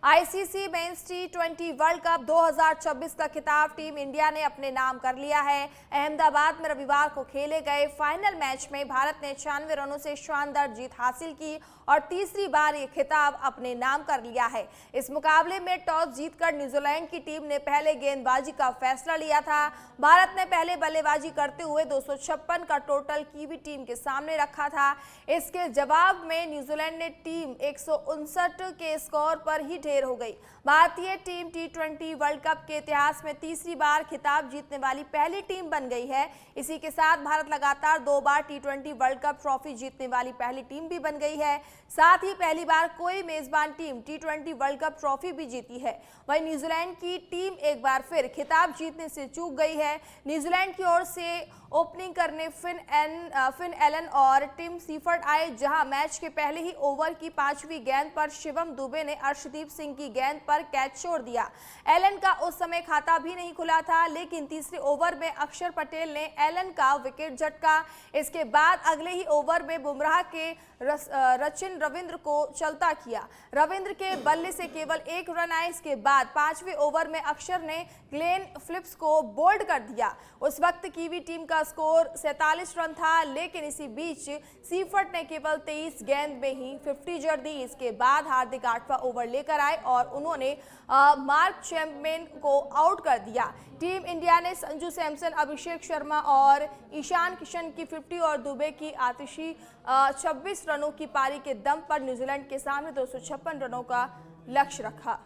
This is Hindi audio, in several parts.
आईसीसी मेंस टी20 वर्ल्ड कप 2026 का खिताब टीम इंडिया ने अपने नाम कर लिया है। अहमदाबाद में रविवार को खेले गए फाइनल मैच में भारत ने 96 रनों से शानदार जीत हासिल की और तीसरी बार ये खिताब अपने नाम कर लिया है। इस मुकाबले में टॉस जीतकर न्यूजीलैंड की टीम ने पहले गेंदबाजी का फैसला लिया था। भारत ने पहले बल्लेबाजी करते हुए 256 का टोटल कीवी टीम के सामने रखा था। इसके जवाब में न्यूजीलैंड ने टीम 159 के स्कोर पर ही ढेर हो गई। भारतीय टीम टी20 वर्ल्ड कप के इतिहास में तीसरी बार खिताब जीतने वाली पहली टीम बन गई है। इसी के साथ भारत लगातार 2 बार टी20 वर्ल्ड कप ट्रॉफी जीतने वाली पहली टीम भी बन गई है। साथ ही पहली बार कोई मेजबान टीम टी20 वर्ल्ड कप ट्रॉफी भी जीती है। वहीं न्यूजीलैंड की टीम एक बार फिर खिताब जीतने से चूक गई है। न्यूजीलैंड की ओर से ओपनिंग करने फिन एलन और टिम सीफर्ड आए, जहां मैच के पहले ही ओवर की 5वीं गेंद पर शिवम दुबे ने अर्शदीप सिंह की गेंद पर कैच छोड़ दिया। एलन का उस समय खाता भी नहीं खुला था, लेकिन तीसरे ओवर में अक्षर पटेल ने एलन का विकेट झटका। इसके बाद अगले ही ओवर में बुमराह के रचिन रविंद्र को चलता किया। रविंद्र के बल्ले से केवल 1 रन आए। इसके बाद 5वें ओवर में अक्षर ने ग्लेन फिलिप्स को बोल्ड कर दिया। उस वक्त कीवी टीम का स्कोर 47 रन था, लेकिन इसी बीच सीफर्ड ने केवल 23 गेंद में ही 50 जड़ दी। इसके बाद हार्दिक 8वां ओवर लेकर आए और उन्होंने मार्क चैपमैन को आउट कर दिया। टीम इंडिया ने संजू सैमसन, अभिषेक शर्मा और ईशान किशन की 50 और दुबे की आतिशी 26 रनों की पारी के दम पर न्यूजीलैंड के सामने 256 रनों का लक्ष्य रखा।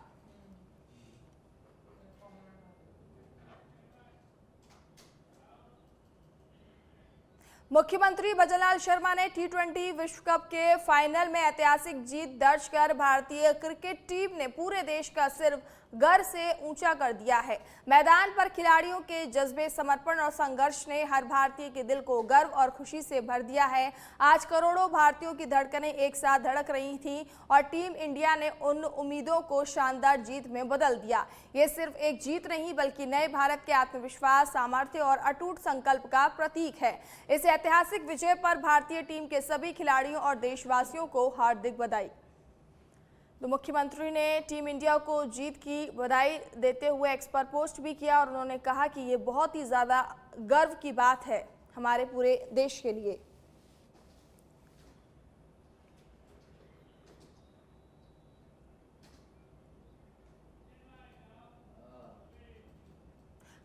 मुख्यमंत्री भजनलाल शर्मा ने टी20 विश्व कप के फाइनल में ऐतिहासिक जीत दर्ज कर भारतीय क्रिकेट टीम ने पूरे देश का सिर्फ गर्व से ऊंचा कर दिया है। मैदान पर खिलाड़ियों के जज्बे, समर्पण और संघर्ष ने हर भारतीय के दिल को गर्व और खुशी से भर दिया है। आज करोड़ों भारतीयों की धड़कनें एक साथ धड़क रही थीं और टीम इंडिया ने उन उम्मीदों को शानदार जीत में बदल दिया। ये सिर्फ एक जीत नहीं, बल्कि नए भारत के आत्मविश्वास, सामर्थ्य और अटूट संकल्प का प्रतीक है। इस ऐतिहासिक विजय पर भारतीय टीम के सभी खिलाड़ियों और देशवासियों को हार्दिक बधाई। तो मुख्यमंत्री ने टीम इंडिया को जीत की बधाई देते हुए एक्स पर पोस्ट भी किया और उन्होंने कहा कि ये बहुत ही ज़्यादा गर्व की बात है हमारे पूरे देश के लिए।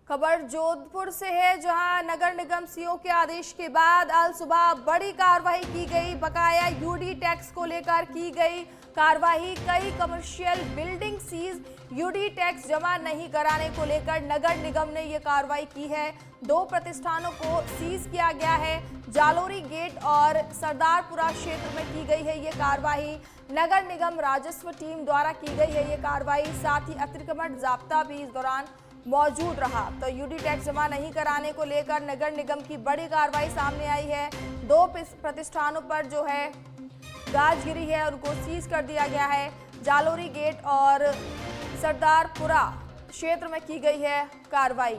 खबर जोधपुर से है, जहां नगर निगम सीओ के आदेश के बाद आज सुबह बड़ी कार्रवाई की गई। बकाया यूडी टैक्स को लेकर की गई कार्रवाई। कई commercial building seize, UD tax जमा नहीं कराने को लेकर नगर निगम ने यह कार्रवाई की है। 2 प्रतिष्ठानों को सीज किया गया है। जालोरी गेट और सरदारपुरा क्षेत्र में की गई है ये कार्रवाई। नगर निगम राजस्व टीम द्वारा की गई है ये कार्रवाई। साथ ही अतिक्रमण जाब्ता भी इस दौरान मौजूद रहा। तो यूडी टैक्स जमा नहीं कराने को लेकर नगर निगम की बड़ी कार्रवाई सामने आई है। 2 प्रतिष्ठानों पर जो है गाज गिरी है, उनको सीज कर दिया गया है। जालोरी गेट और सरदारपुरा क्षेत्र में की गई है कार्रवाई।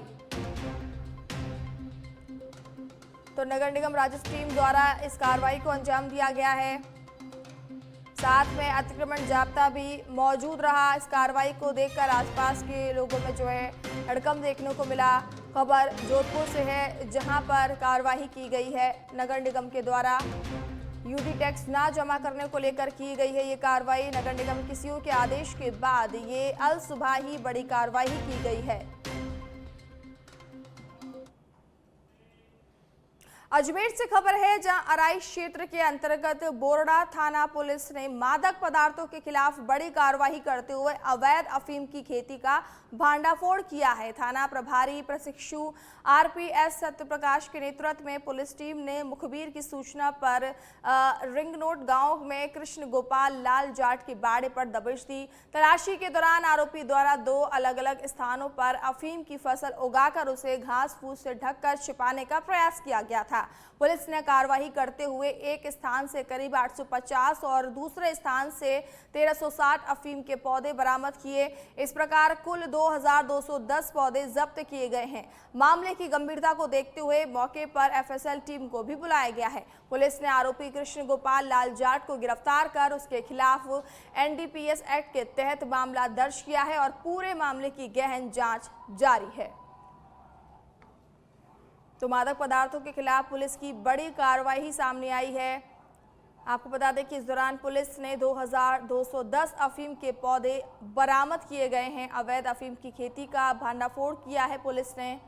तो नगर निगम राजस्व टीम द्वारा इस कार्रवाई को अंजाम दिया गया है। साथ में अतिक्रमण जाब्ता भी मौजूद रहा। इस कार्रवाई को देखकर आसपास के लोगों में जो है हड़कंप देखने को मिला। खबर जोधपुर से है, जहां पर कार्रवाई की गई है नगर निगम के द्वारा। यूडी टैक्स ना जमा करने को लेकर की गई है ये कार्रवाई। नगर निगम की सीओ के आदेश के बाद ये अल सुबह ही बड़ी कार्रवाई की गई है। अजमेर से खबर है, जहां अराई क्षेत्र के अंतर्गत बोरडा थाना पुलिस ने मादक पदार्थों के खिलाफ बड़ी कार्रवाई करते हुए अवैध अफीम की खेती का भांडाफोड़ किया है। थाना प्रभारी प्रशिक्षु आरपीएस सत्यप्रकाश के नेतृत्व में पुलिस टीम ने मुखबिर की सूचना पर रिंगनोट गांव में कृष्ण गोपाल लाल जाट के बाड़े पर दबिश दी। तलाशी के दौरान आरोपी द्वारा 2 अलग अलग स्थानों पर अफीम की फसल उगाकर उसे घास फूस से ढककर छिपाने का प्रयास किया गया था। था। पुलिस ने कार्रवाई करते हुए एक स्थान से करीब 850 और दूसरे स्थान से 1360 अफीम के पौधे बरामद किए। इस प्रकार कुल 2210 पौधे जब्त किए गए हैं। मामले की गंभीरता को देखते हुए मौके पर एफएसएल टीम को भी बुलाया गया है। पुलिस ने आरोपी कृष्ण गोपाल लाल जाट को गिरफ्तार कर उसके खिलाफ एनडीपीएस एक्ट के तहत मामला दर्ज किया है और पूरे मामले की गहन जांच जारी है। तो मादक पदार्थों के खिलाफ पुलिस की बड़ी कार्रवाई सामने आई है। आपको बता दें कि इस दौरान पुलिस ने 2210 अफीम के पौधे बरामद किए गए हैं। अवैध अफीम की खेती का भंडाफोड़ किया है पुलिस ने।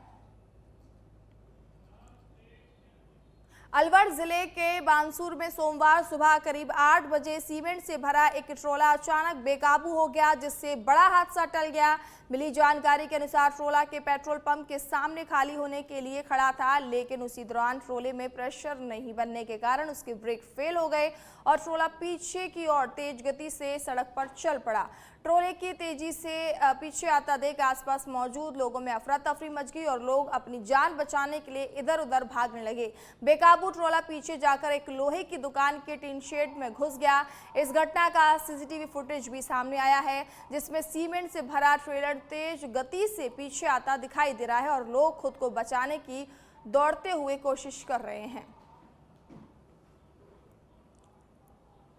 अलवर जिले के बानसूर में सोमवार सुबह करीब 8 बजे सीमेंट से भरा एक ट्रोला अचानक बेकाबू हो गया, जिससे बड़ा हादसा टल गया। मिली जानकारी के अनुसार ट्रोला के पेट्रोल पंप के सामने खाली होने के लिए खड़ा था, लेकिन उसी दौरान ट्रोले में प्रेशर नहीं बनने के कारण उसके ब्रेक फेल हो गए और ट्रोला पीछे की ओर तेज गति से सड़क पर चल पड़ा। ट्रोले की तेजी से पीछे आता देख आसपास मौजूद लोगों में अफरा तफरी मच गई और लोग अपनी जान बचाने के लिए इधर उधर भागने लगे। बेकाबू ट्रोला पीछे जाकर एक लोहे की दुकान के टीन शेड में घुस गया। इस घटना का सीसीटीवी फुटेज भी सामने आया है, जिसमें सीमेंट से भरा ट्रेलर तेज गति से पीछे आता दिखाई दे रहा है और लोग खुद को बचाने की दौड़ते हुए कोशिश कर रहे हैं।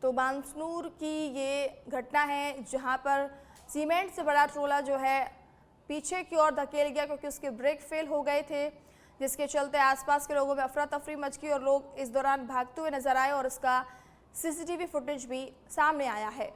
तो बानसूर की ये घटना है जहां पर सीमेंट से बड़ा ट्रोला जो है पीछे की ओर धकेल गया, क्योंकि उसके ब्रेक फेल हो गए थे, जिसके चलते आसपास के लोगों में अफरा तफरी मच गई और लोग इस दौरान भागते हुए नजर आए और इसका सीसीटीवी फुटेज भी सामने आया है।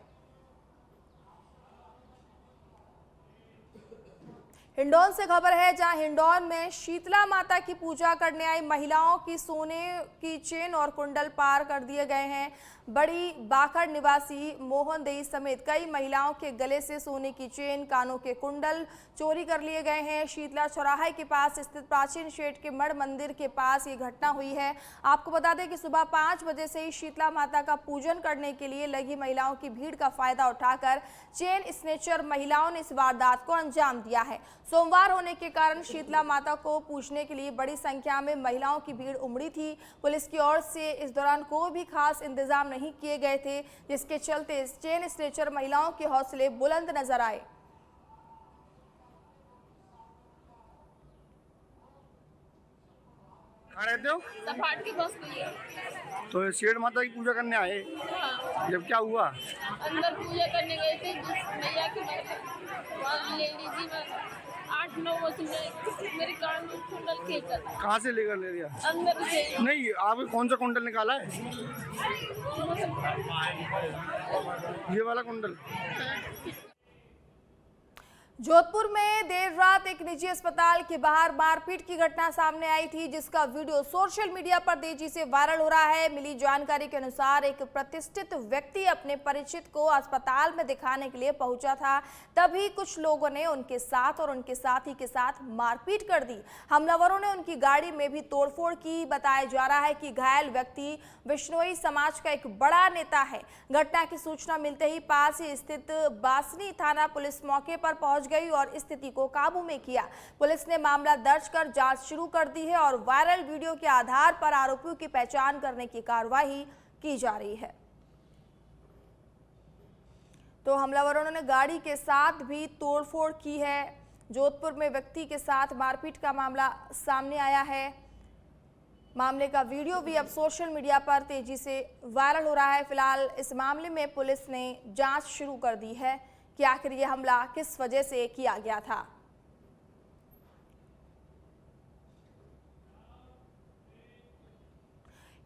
हिंडौन से खबर है, जहां हिंडौन में शीतला माता की पूजा करने आई महिलाओं की सोने की चेन और कुंडल पार कर दिए गए हैं। बड़ी बाखड़ निवासी मोहन देई समेत कई महिलाओं के गले से सोने की चेन, कानों के कुंडल चोरी कर लिए गए हैं। शीतला चौराहे के पास स्थित प्राचीन शेठ के मठ मंदिर के पास ये घटना हुई है। आपको बता दें कि सुबह 5 बजे से ही शीतला माता का पूजन करने के लिए लगी महिलाओं की भीड़ का फायदा उठाकर चेन स्नेचर महिलाओं ने इस वारदात को अंजाम दिया है। सोमवार होने के कारण शीतला माता को पूजने के लिए बड़ी संख्या में महिलाओं की भीड़ उमड़ी थी। पुलिस की ओर से इस दौरान कोई भी खास इंतजाम नहीं किए गए थे, जिसके चलते चेन स्नेचर महिलाओं के हौसले बुलंद नजर आए। सपाट की बस गई है। तो शेठ माता की पूजा करने आए। हाँ। जब क्या हुआ? अंदर पूजा करने गए थे मैया की लेडीज ही 8-9 बजे मेरे कान में कुंडल खींचा था। कहाँ से लेकर ले लिया? अंदर से। नहीं, आपने कौन सा कुंडल निकाला है? ये वाला कुंडल। जोधपुर में देर रात एक निजी अस्पताल के बाहर मारपीट की घटना सामने आई थी, जिसका वीडियो सोशल मीडिया पर तेजी से वायरल हो रहा है। मिली जानकारी के अनुसार एक प्रतिष्ठित व्यक्ति अपने परिचित को अस्पताल में दिखाने के लिए पहुंचा था, तभी कुछ लोगों ने उनके साथ और उनके साथी के साथ मारपीट कर दी। हमलावरों ने उनकी गाड़ी में भी तोड़फोड़ की। बताया जा रहा है कि घायल व्यक्ति बिश्नोई समाज का एक बड़ा नेता है। घटना की सूचना मिलते ही पास ही स्थित बासनी थाना पुलिस मौके पर पहुंच गई और स्थिति को काबू में किया। पुलिस ने मामला दर्ज कर जांच शुरू कर दी है और वायरल वीडियो के आधार पर आरोपियों की पहचान करने की कार्रवाई की जा रही है। तो हमलावरों ने गाड़ी के साथ भी तोड़फोड़ की है। जोधपुर में व्यक्ति के साथ मारपीट का मामला सामने आया है। मामले का वीडियो भी अब सोशल मीडिया पर तेजी से वायरल हो रहा है। फिलहाल इस मामले में पुलिस ने जांच शुरू कर दी है कि आखिर ये हमला किस वजह से किया गया था।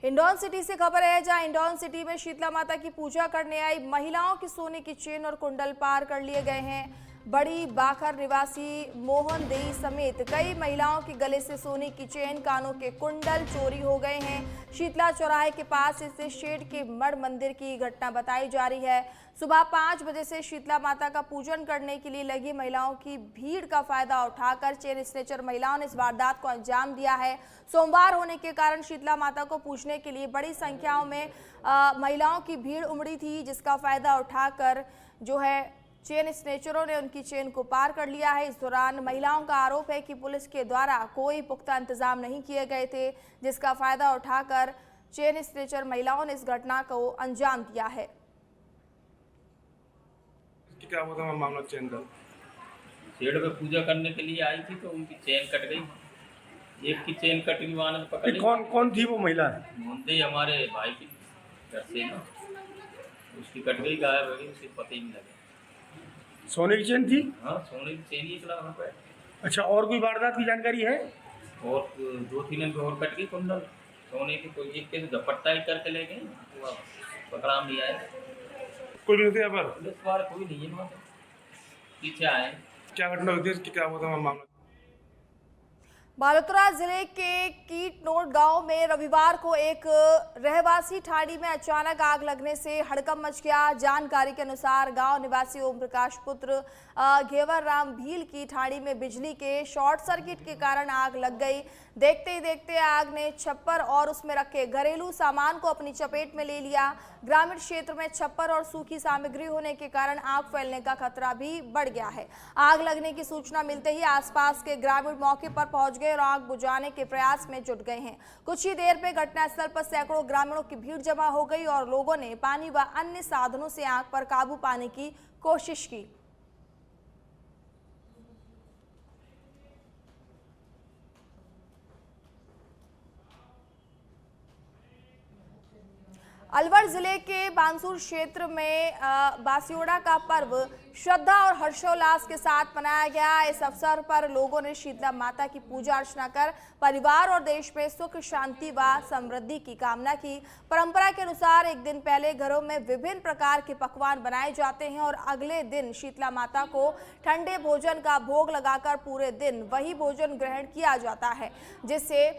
हिंडौन सिटी से खबर है, जहां हिंडौन सिटी में शीतला माता की पूजा करने आई महिलाओं की सोने की चेन और कुंडल पार कर लिए गए हैं। बड़ी बाखर निवासी मोहन देई समेत कई महिलाओं के गले से सोने की चेन, कानों के कुंडल चोरी हो गए हैं। शीतला चौराहे के पास स्थित शेठ के मठ मंदिर की घटना बताई जा रही है। सुबह 5 बजे से शीतला माता का पूजन करने के लिए लगी महिलाओं की भीड़ का फायदा उठाकर चेन स्नेचर महिलाओं ने इस वारदात को अंजाम दिया है। सोमवार होने के कारण शीतला माता को पूजने के लिए बड़ी संख्याओं में महिलाओं की भीड़ उमड़ी थी, जिसका फायदा उठाकर जो है चेन स्नेचरों ने उनकी चेन को पार कर लिया है। इस दौरान महिलाओं का आरोप है कि पुलिस के द्वारा कोई पुख्ता इंतजाम नहीं किए गए थे, जिसका फायदा उठाकर चेन स्नेचर महिलाओं ने इस घटना को अंजाम दिया है। क्या हुआ था मामला चेन का? शेड पे पूजा करने के लिए आई थी तो उनकी चेन कट गई। एक की चेन कट गई, वहां ने पकड़ ली। कौन थी वो महिला? मुंडे हमारे भाई की घर से ना, उसकी कट गई, गायब हो गई, उसे पता ही नहीं लगा। सोने की चेन थी? हाँ, सोने की चेन ही चला वहाँ पे। अच्छा, और कोई वारदात की जानकारी है? और 2-3 की और कट गई कुंडल सोने की। कोई एक के दुपट्टा ही करके ले गए, पकड़ा नहीं आया। कोई नहीं थे यहाँ पर? पुलिस वाले कोई नहीं है वहाँ पे, पीछे आए। क्या घटना हुई थी, क्या हुआ था मामला? बालोतरा जिले के कीटनोट गांव में रविवार को एक रहवासी ठाणी में अचानक आग लगने से हड़कंप मच गया। जानकारी के अनुसार गांव निवासी ओम प्रकाश पुत्र घेवर राम भील की ठाणी में बिजली के शॉर्ट सर्किट के कारण आग लग गई। देखते ही देखते आग ने छप्पर और उसमें रखे घरेलू सामान को अपनी चपेट में ले लिया। ग्रामीण क्षेत्र में छप्पर और सूखी सामग्री होने के कारण आग फैलने का खतरा भी बढ़ गया है। आग लगने की सूचना मिलते ही आसपास के ग्रामीण मौके पर पहुंच गए और आग बुझाने के प्रयास में जुट गए हैं। कुछ ही देर में घटनास्थल पर सैकड़ों ग्रामीणों की भीड़ जमा हो गई और लोगों ने पानी व अन्य साधनों से आग पर काबू पाने की कोशिश की। अलवर जिले के बांसुर क्षेत्र में बासियोड़ा का पर्व श्रद्धा और हर्षोल्लास के साथ मनाया गया। इस अवसर पर लोगों ने शीतला माता की पूजा अर्चना कर परिवार और देश में सुख शांति व समृद्धि की कामना की। परंपरा के अनुसार एक दिन पहले घरों में विभिन्न प्रकार के पकवान बनाए जाते हैं और अगले दिन शीतला माता को ठंडे भोजन का भोग लगाकर पूरे दिन वही भोजन ग्रहण किया जाता है, जिसे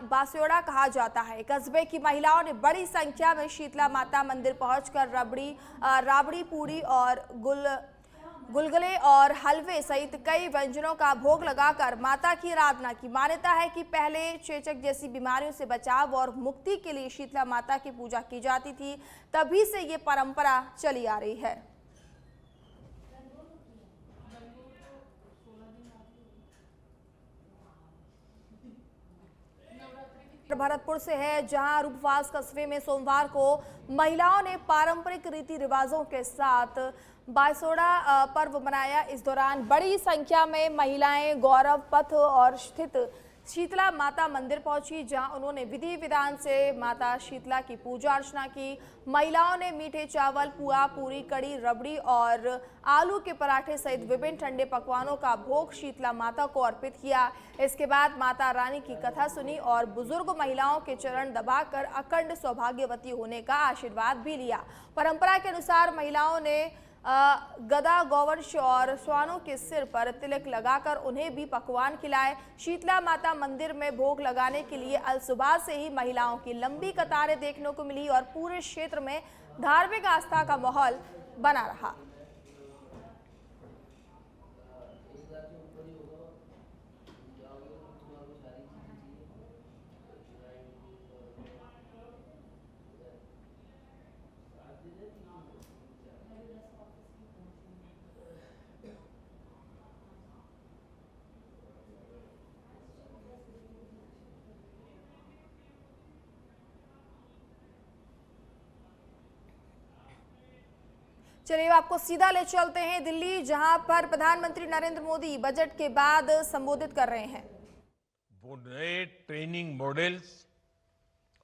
बासियोड़ा कहा जाता है। कस्बे की महिलाओं ने बड़ी संख्या में शीतला माता मंदिर पहुंचकर राबड़ी पूरी और गुलगुले और हलवे सहित कई व्यंजनों का भोग लगाकर माता की आराधना की। मान्यता है कि पहले चेचक जैसी बीमारियों से बचाव और मुक्ति के लिए शीतला माता की पूजा की जाती थी, तभी से ये परंपरा चली आ रही है। भरतपुर से है, जहां रूपवास कस्बे में सोमवार को महिलाओं ने पारंपरिक रीति रिवाजों के साथ बासियोड़ा पर्व मनाया। इस दौरान बड़ी संख्या में महिलाएं गौरव पथ और स्थित शीतला माता मंदिर पहुंची, जहां उन्होंने विधि विधान से माता शीतला की पूजा अर्चना की। महिलाओं ने मीठे चावल, पुआ, पूरी, कड़ी, रबड़ी और आलू के पराठे सहित विभिन्न ठंडे पकवानों का भोग शीतला माता को अर्पित किया। इसके बाद माता रानी की कथा सुनी और बुजुर्ग महिलाओं के चरण दबाकर अखंड सौभाग्यवती होने का आशीर्वाद भी लिया। परंपरा के अनुसार महिलाओं ने गदा, गौवंश और श्वानों के सिर पर तिलक लगाकर उन्हें भी पकवान खिलाए। शीतला माता मंदिर में भोग लगाने के लिए अल सुबह से ही महिलाओं की लंबी कतारें देखने को मिली और पूरे क्षेत्र में धार्मिक आस्था का माहौल बना रहा। चलिए आपको सीधा ले चलते हैं दिल्ली, जहां पर प्रधानमंत्री नरेंद्र मोदी बजट के बाद संबोधित कर रहे हैं। वो नए ट्रेनिंग मॉडल्स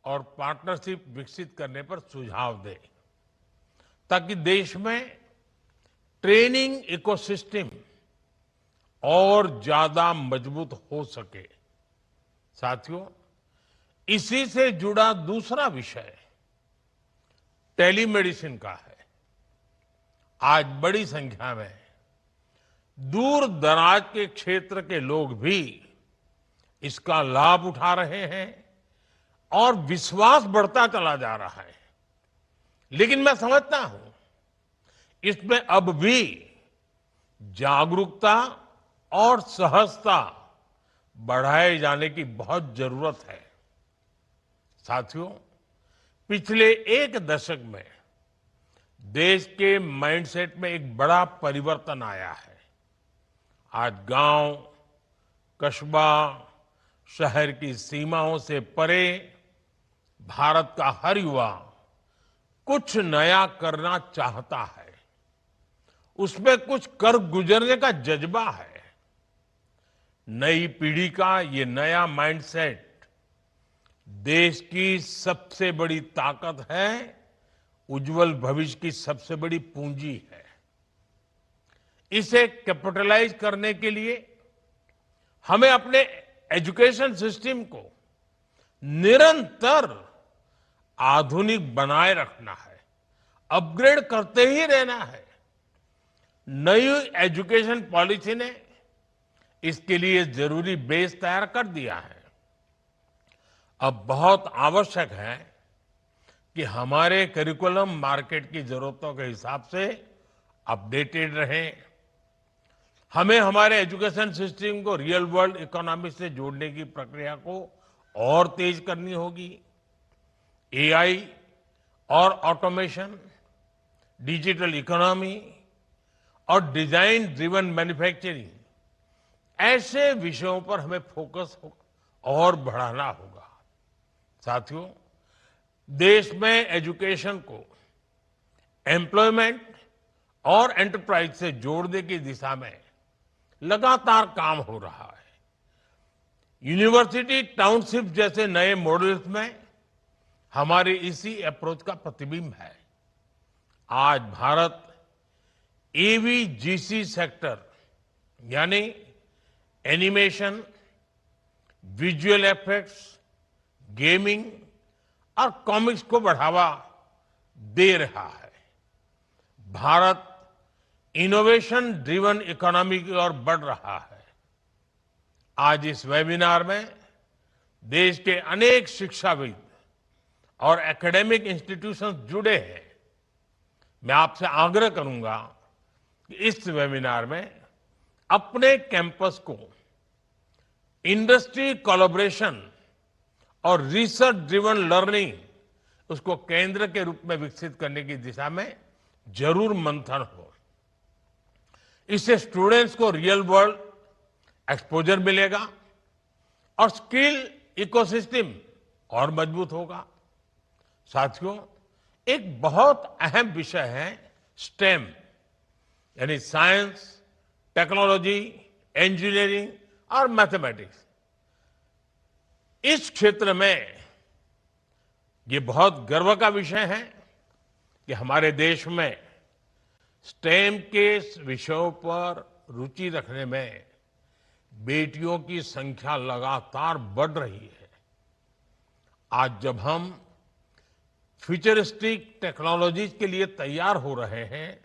और पार्टनरशिप विकसित करने पर सुझाव दे, ताकि देश में ट्रेनिंग इकोसिस्टम और ज्यादा मजबूत हो सके। साथियों, इसी से जुड़ा दूसरा विषय टेलीमेडिसिन का है। आज बड़ी संख्या में दूर दराज के क्षेत्र के लोग भी इसका लाभ उठा रहे हैं और विश्वास बढ़ता चला जा रहा है। लेकिन मैं समझता हूं इसमें अब भी जागरूकता और सहजता बढ़ाए जाने की बहुत जरूरत है। साथियों, पिछले एक दशक में देश के माइंडसेट में एक बड़ा परिवर्तन आया है। आज गांव, कस्बा, शहर की सीमाओं से परे भारत का हर युवा कुछ नया करना चाहता है। उसमें कुछ कर गुजरने का जज्बा है। नई पीढ़ी का ये नया माइंडसेट देश की सबसे बड़ी ताकत है, उज्जवल भविष्य की सबसे बड़ी पूंजी है। इसे कैपिटलाइज करने के लिए हमें अपने एजुकेशन सिस्टम को निरंतर आधुनिक बनाए रखना है, अपग्रेड करते ही रहना है। नई एजुकेशन पॉलिसी ने इसके लिए जरूरी बेस तैयार कर दिया है। अब बहुत आवश्यक है कि हमारे करिकुलम मार्केट की जरूरतों के हिसाब से अपडेटेड रहें। हमें हमारे एजुकेशन सिस्टम को रियल वर्ल्ड इकोनॉमी से जोड़ने की प्रक्रिया को और तेज करनी होगी। एआई और ऑटोमेशन, डिजिटल इकोनॉमी और डिजाइन ड्रिवन मैन्युफैक्चरिंग, ऐसे विषयों पर हमें फोकस और बढ़ाना होगा। साथियों, देश में एजुकेशन को एम्प्लॉयमेंट और एंटरप्राइज से जोड़ने की दिशा में लगातार काम हो रहा है। यूनिवर्सिटी टाउनशिप जैसे नए मॉडल्स में हमारी इसी अप्रोच का प्रतिबिंब है। आज भारत एवीजीसी सेक्टर यानी एनिमेशन, विजुअल इफेक्ट्स, गेमिंग और कॉमिक्स को बढ़ावा दे रहा है। भारत इनोवेशन ड्रिवन इकोनॉमी की ओर बढ़ रहा है। आज इस वेबिनार में देश के अनेक शिक्षाविद और एकेडमिक इंस्टीट्यूशंस जुड़े हैं। मैं आपसे आग्रह करूंगा कि इस वेबिनार में अपने कैंपस को इंडस्ट्री कोलैबोरेशन और रिसर्च ड्रिवन लर्निंग, उसको केंद्र के रूप में विकसित करने की दिशा में जरूर मंथन हो। इससे स्टूडेंट्स को रियल वर्ल्ड एक्सपोजर मिलेगा और स्किल इकोसिस्टम और मजबूत होगा। साथियों, एक बहुत अहम विषय है स्टेम, यानी साइंस, टेक्नोलॉजी, इंजीनियरिंग और मैथमेटिक्स। इस क्षेत्र में ये बहुत गर्व का विषय है कि हमारे देश में स्टेम के विषयों पर रुचि रखने में बेटियों की संख्या लगातार बढ़ रही है। आज जब हम फ्यूचरिस्टिक टेक्नोलॉजीज के लिए तैयार हो रहे हैं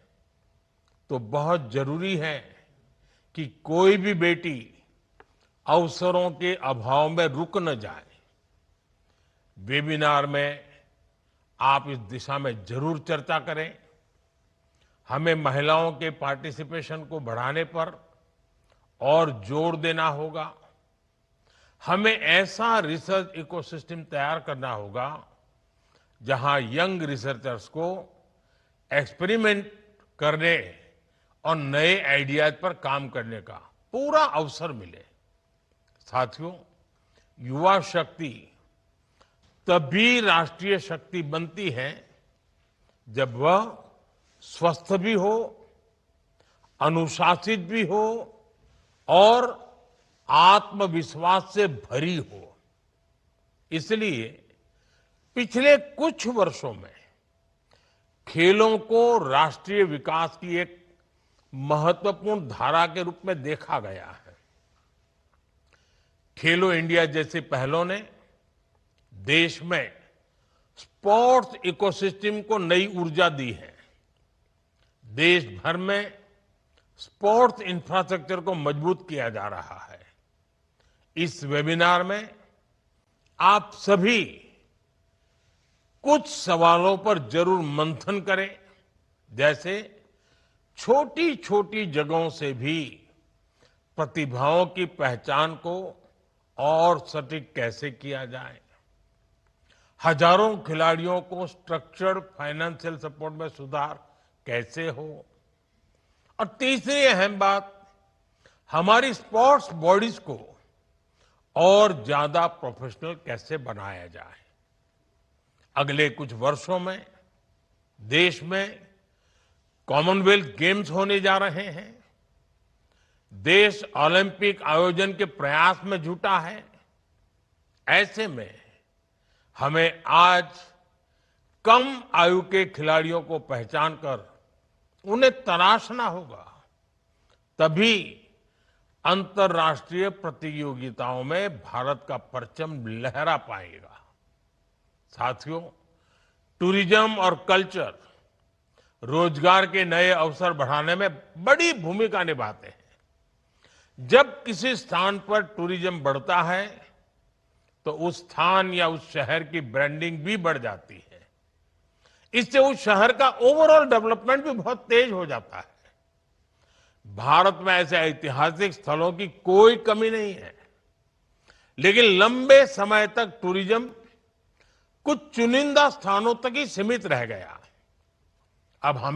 तो बहुत जरूरी है कि कोई भी बेटी अवसरों के अभाव में रुक न जाए। वेबिनार में आप इस दिशा में जरूर चर्चा करें। हमें महिलाओं के पार्टिसिपेशन को बढ़ाने पर और जोर देना होगा। हमें ऐसा रिसर्च इकोसिस्टम तैयार करना होगा जहां यंग रिसर्चर्स को एक्सपेरिमेंट करने और नए आइडियाज पर काम करने का पूरा अवसर मिले। साथियों, युवा शक्ति तभी राष्ट्रीय शक्ति बनती है जब वह स्वस्थ भी हो, अनुशासित भी हो और आत्मविश्वास से भरी हो। इसलिए पिछले कुछ वर्षों में खेलों को राष्ट्रीय विकास की एक महत्वपूर्ण धारा के रूप में देखा गया है। खेलो इंडिया जैसी पहलों ने देश में स्पोर्ट्स इकोसिस्टम को नई ऊर्जा दी है। देश भर में स्पोर्ट्स इंफ्रास्ट्रक्चर को मजबूत किया जा रहा है। इस वेबिनार में आप सभी कुछ सवालों पर जरूर मंथन करें, जैसे छोटी छोटी जगहों से भी प्रतिभाओं की पहचान को और सटीक कैसे किया जाए, हजारों खिलाड़ियों को स्ट्रक्चर्ड फाइनेंशियल सपोर्ट में सुधार कैसे हो। और तीसरी अहम बात, हमारी स्पोर्ट्स बॉडीज को और ज्यादा प्रोफेशनल कैसे बनाया जाए। अगले कुछ वर्षों में देश में कॉमनवेल्थ गेम्स होने जा रहे हैं। देश ओलंपिक आयोजन के प्रयास में जुटा है। ऐसे में हमें आज कम आयु के खिलाड़ियों को पहचान कर उन्हें तराशना होगा, तभी अंतर्राष्ट्रीय प्रतियोगिताओं में भारत का परचम लहरा पाएगा। साथियों, टूरिज्म और कल्चर रोजगार के नए अवसर बढ़ाने में बड़ी भूमिका निभाते हैं। जब किसी स्थान पर टूरिज्म बढ़ता है तो उस स्थान या उस शहर की ब्रांडिंग भी बढ़ जाती है। इससे उस शहर का ओवरऑल डेवलपमेंट भी बहुत तेज हो जाता है। भारत में ऐसे ऐतिहासिक स्थलों की कोई कमी नहीं है, लेकिन लंबे समय तक टूरिज्म कुछ चुनिंदा स्थानों तक ही सीमित रह गया। अब हम